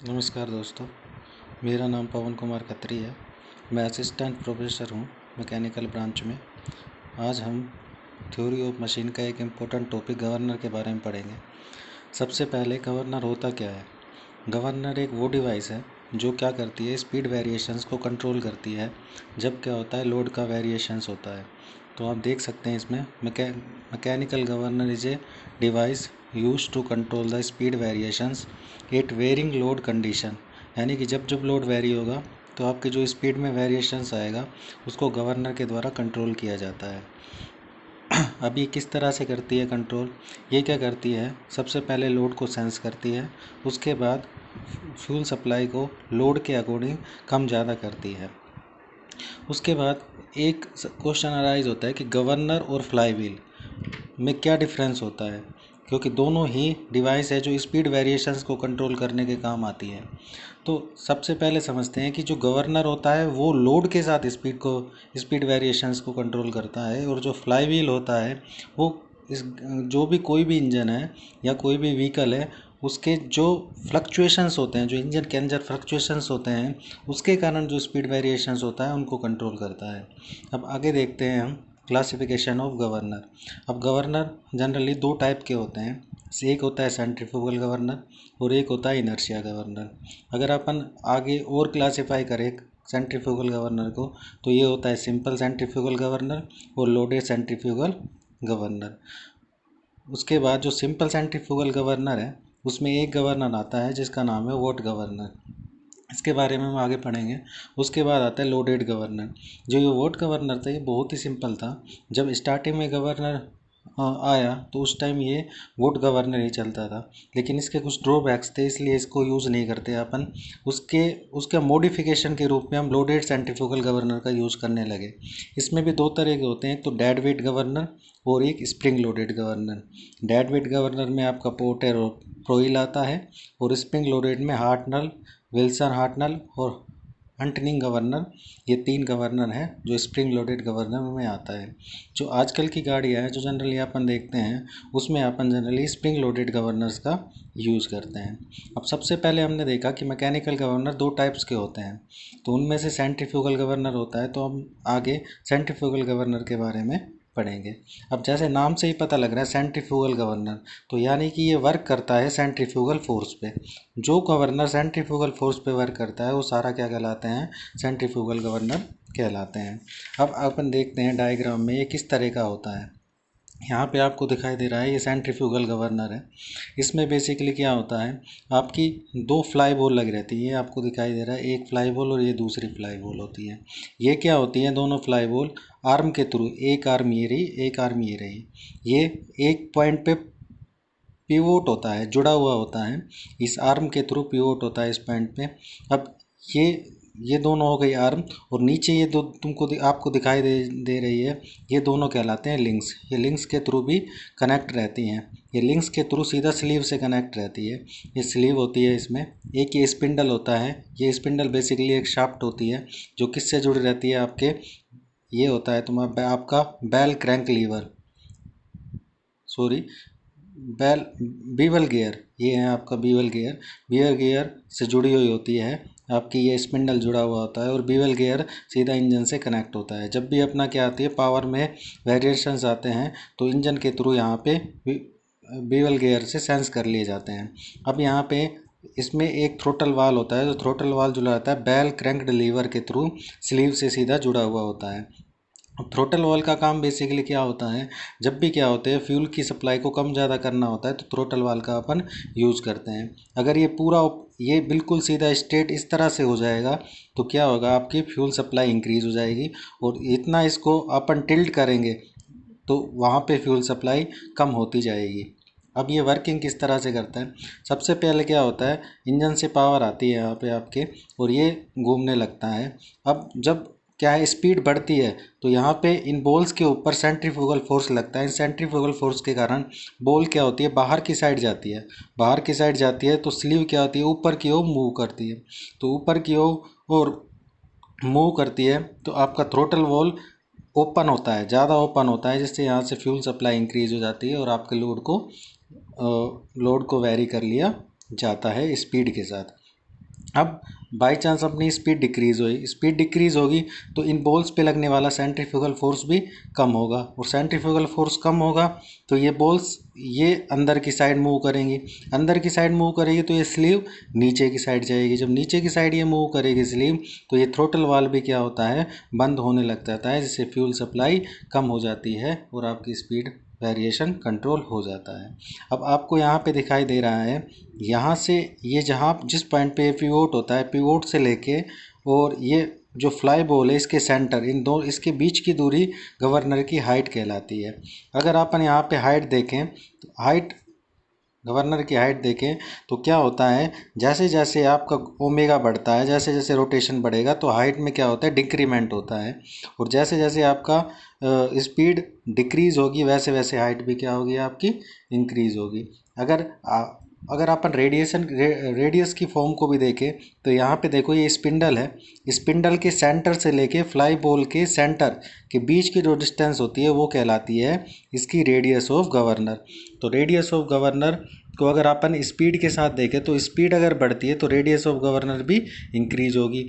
नमस्कार दोस्तों, मेरा नाम पवन कुमार खत्री है। मैं असिस्टेंट प्रोफेसर हूँ मैकेनिकल ब्रांच में। आज हम थ्योरी ऑफ मशीन का एक इम्पोर्टेंट टॉपिक गवर्नर के बारे में पढ़ेंगे। सबसे पहले गवर्नर होता क्या है। गवर्नर एक वो डिवाइस है जो क्या करती है, स्पीड वेरिएशंस को कंट्रोल करती है जब क्या होता है, लोड का वेरिएशंस होता है। तो आप देख सकते हैं इसमें mechanical governor is a device use to control the speed variations at varying load condition. यानी कि जब जब लोड वेरी होगा तो आपके जो स्पीड में वेरिएशंस आएगा उसको गवर्नर के द्वारा कंट्रोल किया जाता है। अब ये किस तरह से करती है कंट्रोल। ये क्या करती है, सबसे पहले लोड को सेंस करती है, उसके बाद फ्यूल सप्लाई को लोड के अकॉर्डिंग कम ज़्यादा करती है। उसके बाद एक क्वेश्चन अराइज होता है कि गवर्नर और फ्लाई व्हील में क्या डिफरेंस होता है, क्योंकि दोनों ही डिवाइस है जो स्पीड वेरिएशंस को कंट्रोल करने के काम आती है। तो सबसे पहले समझते हैं कि जो गवर्नर होता है वो लोड के साथ स्पीड वेरिएशंस को कंट्रोल करता है, और जो फ्लाई व्हील होता है वो जो भी कोई भी इंजन है या कोई भी व्हीकल है उसके जो फ्लक्चुएशंस होते हैं, जो इंजन के अंदर फ्लक्चुएशंस होते हैं उसके कारण जो स्पीड वेरिएशंस होता है उनको कंट्रोल करता है। अब आगे देखते हैं हम क्लासिफिकेशन ऑफ गवर्नर। अब गवर्नर जनरली दो टाइप के होते हैं, एक होता है सेंट्रीफ्यूगल गवर्नर और एक होता है इनर्शिया गवर्नर। अगर अपन आगे और क्लासिफाई करें सेंट्रीफ्यूगल गवर्नर को तो ये होता है सिंपल सेंट्रीफ्यूगल गवर्नर और लोडेड सेंट्रीफ्यूगल गवर्नर। उसके बाद जो सिंपल सेंट्रीफ्यूगल गवर्नर है उसमें एक गवर्नर आता है जिसका नाम है वोट गवर्नर। इसके बारे में हम आगे पढ़ेंगे। उसके बाद आता है लोडेड गवर्नर। जो ये वोट गवर्नर था ये बहुत ही सिंपल था। जब स्टार्टिंग में गवर्नर आया तो उस टाइम ये वोट गवर्नर ही चलता था, लेकिन इसके कुछ ड्रॉबैक्स थे इसलिए इसको यूज़ नहीं करते अपन। उसके उसके मॉडिफिकेशन के रूप में हम लोडेड सेंट्रीफ्यूगल गवर्नर का यूज़ करने लगे। इसमें भी दो तरह के होते हैं, तो डेड वेट गवर्नर और एक spring loaded governor. Dead weight governor में आपका पोर्टर और प्रोइल आता है, और स्प्रिंग लोडेड में हार्टनल, विल्सन हार्टनल और हंटनिंग गवर्नर, ये तीन गवर्नर हैं जो स्प्रिंग लोडेड गवर्नर में आता है। जो आजकल की गाड़ियाँ हैं जो जनरली अपन देखते हैं उसमें अपन जनरली स्प्रिंग लोडेड गवर्नर्स का यूज़ करते हैं। अब सबसे पहले हमने देखा कि मैकेनिकल गवर्नर दो टाइप्स के होते हैं, तो उनमें से सेंट्रीफ्यूगल गवर्नर होता है। तो हम आगे सेंट्रीफ्यूगल गवर्नर के बारे में पढ़ेंगे। अब जैसे नाम से ही पता लग रहा है सेंट्रीफ्यूगल गवर्नर, तो यानी कि ये वर्क करता है सेंट्रीफ्यूगल फोर्स पे। जो गवर्नर सेंट्रीफ्यूगल फोर्स पे वर्क करता है वो सारा क्या कहलाते हैं, सेंट्रीफ्यूगल गवर्नर कहलाते हैं। अब अपन देखते हैं डायग्राम में ये किस तरह का होता है। यहाँ पे आपको दिखाई दे रहा है ये सेंट्रीफ्यूगल गवर्नर है। इसमें बेसिकली क्या होता है, आपकी दो फ्लाई बॉल लगी रहती है, ये आपको दिखाई दे रहा है, एक फ्लाई बॉल और ये दूसरी फ्लाई बॉल होती है। ये क्या होती है, दोनों फ्लाई बॉल आर्म के थ्रू, एक आर्म ये रही एक आर्म ये रही, ये एक पॉइंट पे पिवोट होता है, जुड़ा हुआ होता है, इस आर्म के थ्रू पिवोट होता है इस पॉइंट पे। अब ये ये दोनों हो गई आर्म, और नीचे ये दो आपको दिखाई दे रही है, ये दोनों कहलाते हैं लिंक्स। ये लिंक्स के थ्रू भी कनेक्ट रहती हैं। ये लिंक्स के थ्रू सीधा स्लीव से कनेक्ट रहती है। ये स्लीव होती है, इसमें एक ये स्पिंडल होता है। ये स्पिंडल बेसिकली एक शाफ्ट होती है जो किससे जुड़ी रहती है, आपके ये होता है तुम्हारा आपका bell crank lever, sorry bell bevel gear, ये है आपका बीवल गियर। बीवल गियर से जुड़ी हुई होती है आपकी, ये स्पिंडल जुड़ा हुआ होता है, और बीवल गियर सीधा इंजन से कनेक्ट होता है। जब भी अपना क्या आती है, पावर में वेरिएशंस आते हैं तो इंजन के थ्रू यहाँ पे बीवल गियर से सेंस कर लिए जाते हैं। अब यहाँ पे इसमें एक थ्रोटल वाल होता है, जो थ्रोटल वाल जुड़ा रहता है बेल क्रैंक्ड लीवर के थ्रू, स्लीव से सीधा जुड़ा हुआ होता है। थ्रोटल वाल्व का काम बेसिकली क्या होता है, जब भी क्या होते हैं फ्यूल की सप्लाई को कम ज़्यादा करना होता है तो थ्रोटल वाल्व का अपन यूज़ करते हैं। अगर ये बिल्कुल सीधा स्ट्रेट इस तरह से हो जाएगा तो क्या होगा, आपकी फ्यूल सप्लाई इंक्रीज़ हो जाएगी, और इतना इसको अपन टिल्ट करेंगे तो वहाँ पे फ्यूल सप्लाई कम होती जाएगी। अब ये वर्किंग किस तरह से करता है, सबसे पहले क्या होता है, इंजन से पावर आती है यहाँ पे आपके, और ये घूमने लगता है। अब जब क्या है, स्पीड बढ़ती है तो यहाँ पे इन बॉल्स के ऊपर सेंट्रीफ्यूगल फोर्स लगता है। इन सेंट्रीफ्यूगल फोर्स के कारण बॉल क्या होती है, बाहर की साइड जाती है। बाहर की साइड जाती है तो स्लीव क्या होती है, ऊपर की ओर मूव करती है। तो ऊपर की ओर मूव करती है तो आपका थ्रोटल वॉल ओपन होता है, ज़्यादा ओपन होता है, जिससे यहाँ से फ्यूल सप्लाई इंक्रीज़ हो जाती है और आपके लोड को वेरी कर लिया जाता है स्पीड के साथ। अब बाई चांस अपनी स्पीड डिक्रीज़ होगी तो इन बॉल्स पे लगने वाला सेंट्रीफ्यूगल फोर्स भी कम होगा, और सेंट्रीफ्यूगल फोर्स कम होगा तो ये बॉल्स ये अंदर की साइड मूव करेंगी, अंदर की साइड मूव करेगी तो ये स्लीव नीचे की साइड जाएगी, जब नीचे की साइड ये मूव करेगी स्लीव तो ये थ्रोटल वाल्व भी क्या होता है, बंद होने लग जाता है, जिससे फ्यूल सप्लाई कम हो जाती है और आपकी स्पीड वेरिएशन कंट्रोल हो जाता है। अब आपको यहाँ पे दिखाई दे रहा है, यहाँ से ये जहाँ जिस पॉइंट पे पिवोट होता है, पिवोट से लेके और ये जो फ्लाई बॉल है इसके सेंटर, इन दो इसके बीच की दूरी गवर्नर की हाइट कहलाती है। अगर अपन यहाँ पे हाइट देखें तो गवर्नर की हाइट देखें तो क्या होता है, जैसे जैसे आपका ओमेगा बढ़ता है, जैसे जैसे रोटेशन बढ़ेगा तो हाइट में क्या होता है, डिक्रीमेंट होता है, और जैसे जैसे आपका स्पीड डिक्रीज़ होगी वैसे वैसे हाइट भी क्या होगी आपकी, इंक्रीज़ होगी। अगर अपन रेडियस की फॉर्म को भी देखें तो यहाँ पे देखो ये स्पिंडल है, स्पिंडल के सेंटर से लेके फ्लाई बॉल के सेंटर के बीच की जो डिस्टेंस होती है वो कहलाती है इसकी रेडियस ऑफ गवर्नर। तो रेडियस ऑफ गवर्नर को अगर अपन स्पीड के साथ देखें तो स्पीड अगर बढ़ती है तो रेडियस ऑफ गवर्नर भी इंक्रीज होगी,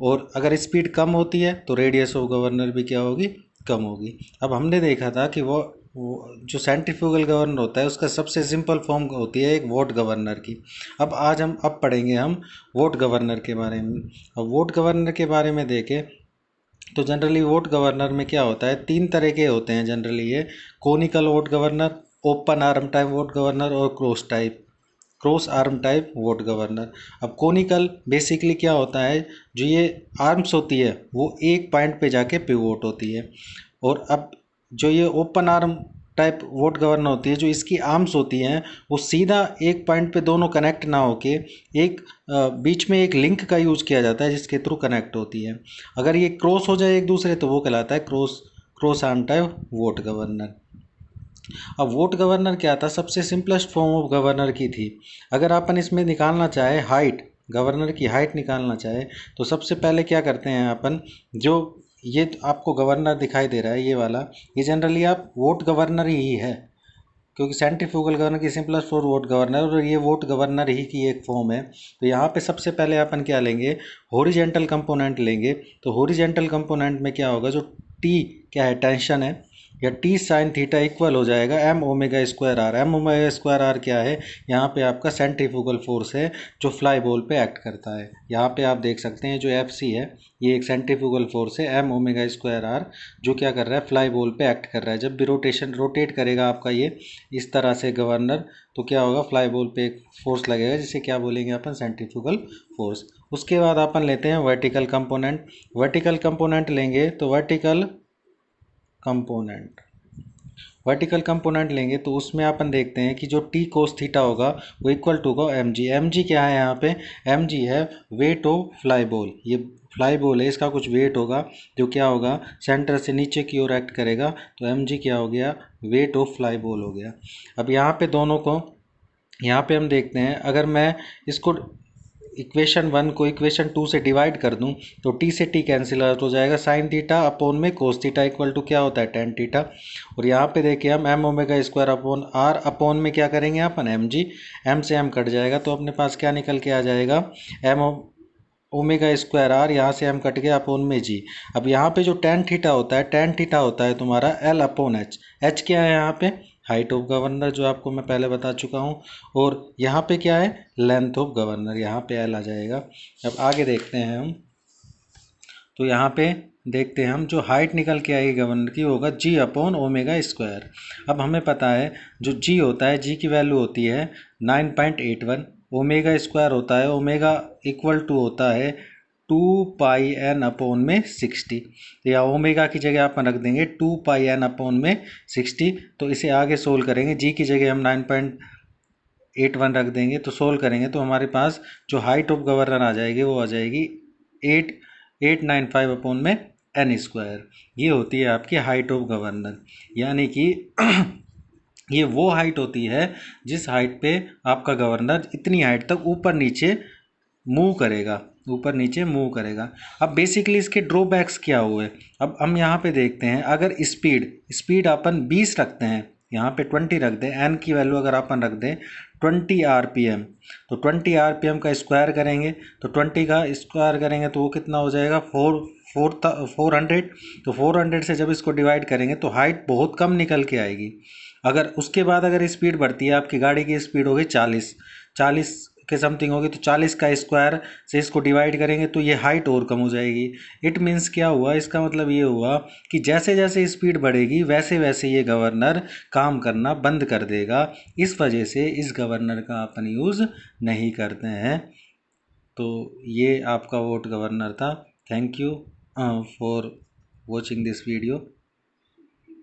और अगर स्पीड कम होती है तो रेडियस ऑफ गवर्नर भी क्या होगी, कम होगी। अब हमने देखा था कि वो जो सेंट्रीफ्यूगल गवर्नर होता है उसका सबसे सिंपल फॉर्म होती है एक वोट गवर्नर की। अब पढ़ेंगे हम वोट गवर्नर के बारे में। अब वोट गवर्नर के बारे में देखें तो जनरली वोट गवर्नर में क्या होता है, तीन तरह के होते हैं जनरली, ये conical Watt governor, open arm type Watt governor और cross arm type Watt governor. अब कोनिकल बेसिकली क्या होता है, जो ये आर्म्स होती है वो एक पॉइंट पे जाके पिवोट होती है, और अब जो ये open arm type Watt governor होती है, जो इसकी आर्म्स होती हैं वो सीधा एक पॉइंट पे दोनों कनेक्ट ना होके एक बीच में एक लिंक का यूज़ किया जाता है जिसके थ्रू कनेक्ट होती है। अगर ये क्रॉस हो जाए एक दूसरे तो वो कहलाता है cross arm type Watt governor. अब वोट गवर्नर क्या था, सबसे सिंपलेस्ट फॉर्म ऑफ गवर्नर की थी। अगर अपन इसमें निकालना चाहे हाइट, गवर्नर की हाइट निकालना चाहे तो सबसे पहले क्या करते हैं अपन, जो ये आपको गवर्नर दिखाई दे रहा है ये वाला, ये जनरली आप वोट गवर्नर ही है, क्योंकि सेंट्रीफ्यूगल गवर्नर की सिंपलेस्ट फॉर वोट गवर्नर और ये वोट गवर्नर ही की एक फॉर्म है। तो यहाँ पे सबसे पहले अपन क्या लेंगे, हॉरिजेंटल कंपोनेंट लेंगे। तो हॉरिजेंटल कंपोनेंट में क्या होगा, जो टी क्या है, टेंशन है, या टी साइन थीटा इक्वल हो जाएगा M omega square R. M omega square R क्या है, यहाँ पे आपका सेंट्रीफ्यूगल फोर्स है जो फ्लाई बॉल पे एक्ट करता है। यहाँ पे आप देख सकते हैं जो एफ सी है ये एक सेंट्रीफ्यूगल फोर्स है, एम ओमेगा स्क्वायर आर जो क्या कर रहा है, फ्लाई बॉल पे एक्ट कर रहा है। जब भी रोटेट करेगा आपका ये इस तरह से गवर्नर, तो क्या होगा, फ्लाई बॉल पे एक फोर्स लगेगा जिसे क्या बोलेंगे अपन, सेंट्रीफ्यूगल फोर्स। उसके बाद अपन लेते हैं वर्टिकल कंपोनेंट। वर्टिकल कंपोनेंट लेंगे तो वर्टिकल कंपोनेंट लेंगे तो उसमें अपन देखते हैं कि जो टी कोस थीटा होगा वो इक्वल टू होगा एम जी। एम जी क्या है, यहाँ पे एम जी है वेट ऑफ फ्लाई बॉल। ये फ्लाई बॉल है, इसका कुछ वेट होगा जो क्या होगा, सेंटर से नीचे की ओर एक्ट करेगा, तो एम जी क्या हो गया, वेट ऑफ फ्लाई बॉल हो गया। अब यहाँ पे दोनों को यहाँ पे हम देखते हैं, अगर मैं इसको इक्वेशन 1 को इक्वेशन 2 से डिवाइड कर दूं तो टी से टी कैंसिल आउट हो जाएगा, साइन थीटा अपॉन में कोस थीटा इक्वल टू क्या होता है, टेन थीटा। और यहाँ पे देखिए हम M omega square upon R upon में क्या करेंगे अपन, एम जी, एम से एम कट जाएगा तो अपने पास क्या निकल के आ जाएगा, एम ओमेगा स्क्वायर आर, यहाँ से एम कट गया अपॉन में जी। अब यहाँ पे जो टेन थीटा होता है तुम्हारा एल अपॉन एच। एच क्या है यहाँ पे, हाइट ऑफ गवर्नर जो आपको मैं पहले बता चुका हूँ, और यहाँ पे क्या है, लेंथ ऑफ गवर्नर, यहाँ पे एल आ जाएगा। अब आगे देखते हैं हम, तो यहाँ पे देखते हैं हम जो हाइट निकल के आएगी गवर्नर की होगा जी अपॉन ओमेगा स्क्वायर। अब हमें पता है जो जी होता है, जी की वैल्यू होती है 9.81, ओमेगा स्क्वायर होता है, ओमेगा इक्वल टू होता है 2 पाई एन अपॉन में 60, या ओमेगा की जगह अपन रख देंगे 2 पाई एन अपॉन में 60। तो इसे आगे सोल्व करेंगे, जी की जगह हम 9.81 रख देंगे, तो सोल्व करेंगे तो हमारे पास जो हाइट ऑफ गवर्नर आ जाएगी वो आ जाएगी 895 अपॉन में एन स्क्वायर। ये होती है आपकी हाइट ऑफ गवर्नर, यानी कि ये वो हाइट होती है जिस हाइट पे आपका गवर्नर इतनी हाइट तक ऊपर नीचे मूव करेगा। अब बेसिकली इसके ड्रॉबैक्स क्या हुए, अब हम यहाँ पे देखते हैं, अगर स्पीड अपन 20 रखते हैं, यहाँ पे 20 रख दें, एन की वैल्यू अगर अपन रख दें 20 RPM, तो 20 RPM का स्क्वायर करेंगे तो 20 का स्क्वायर करेंगे तो वो कितना हो जाएगा 400। तो 400 से जब इसको डिवाइड करेंगे तो हाइट बहुत कम निकल के आएगी। अगर उसके बाद अगर स्पीड बढ़ती है, आपकी गाड़ी की स्पीड होगी 40 के समथिंग होगी, तो 40 का स्क्वायर से इसको डिवाइड करेंगे तो ये हाइट और कम हो जाएगी। इट मीन्स क्या हुआ, इसका मतलब ये हुआ कि जैसे जैसे स्पीड बढ़ेगी वैसे वैसे ये गवर्नर काम करना बंद कर देगा। इस वजह से इस गवर्नर का अपन यूज़ नहीं करते हैं। तो ये आपका वोट गवर्नर था। Thank you for watching this video.